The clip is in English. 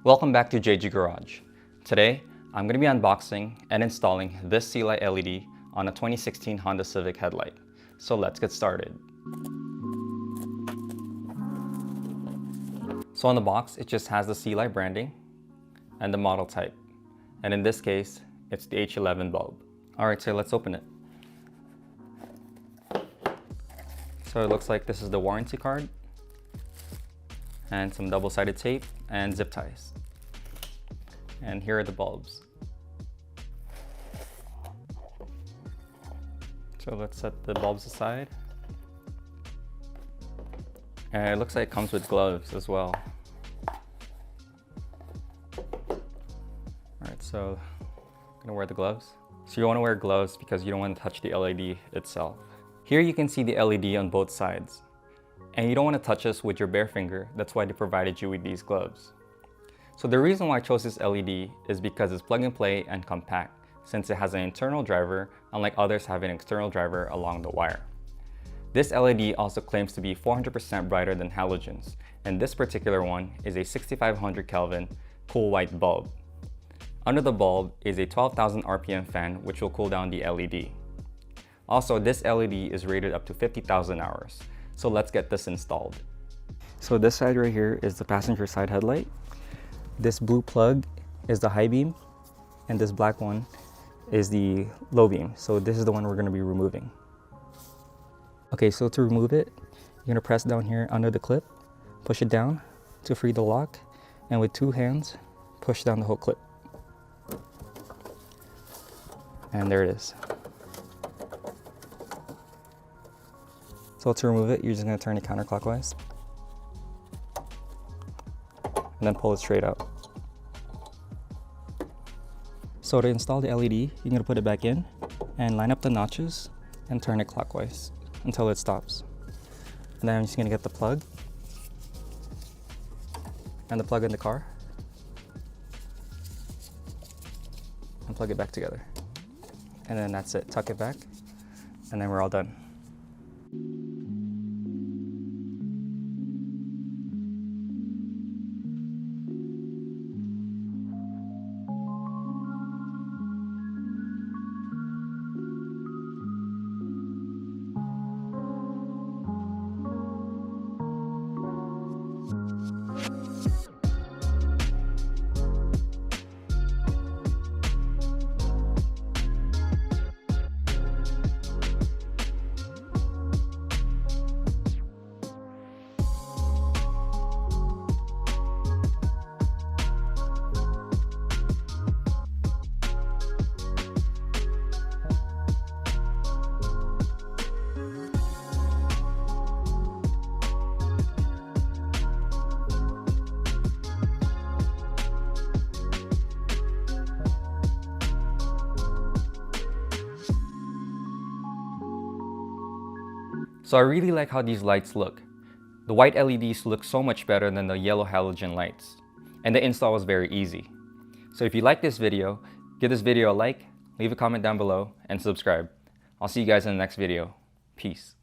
Welcome back to jg.garage. Today, I'm going to be unboxing and installing this Sealight LED on a 2016 Honda Civic headlight. So let's get started. So on the box, it just has the Sealight branding and the model type. And in this case, it's the H11 bulb. Alright, so let's open it. So it looks like this is the warranty card and some double-sided tape and zip ties. And here are the bulbs. So let's set the bulbs aside. And it looks like it comes with gloves as well. Alright, so I'm gonna wear the gloves. So you want to wear gloves because you don't want to touch the LED itself. Here you can see the LED on both sides. And you don't want to touch this with your bare finger. That's why they provided you with these gloves. So the reason why I chose this LED is because it's plug and play and compact, since it has an internal driver, unlike others have an external driver along the wire. This LED also claims to be 400% brighter than halogens, and this particular one is a 6500 Kelvin cool white bulb. Under the bulb is a 12,000 RPM fan which will cool down the LED. Also, this LED is rated up to 50,000 hours. So let's get this installed. So this side right here is the passenger side headlight. This blue plug is the high beam, and this black one is the low beam. So this is the one we're going to be removing. Okay, so to remove it, you're going to press down here under the clip, push it down to free the lock, and with two hands, push down the whole clip. And there it is. So to remove it, you're just going to turn it counterclockwise and then pull it straight out. So to install the LED, you're going to put it back in and line up the notches and turn it clockwise until it stops. And then I'm just going to get the plug and the plug in the car and plug it back together. And then that's it. Tuck it back and then we're all done. So I really like how these lights look. The white LEDs look so much better than the yellow halogen lights. And the install was very easy. So if you like this video, give this video a like, leave a comment down below, and subscribe. I'll see you guys in the next video. Peace.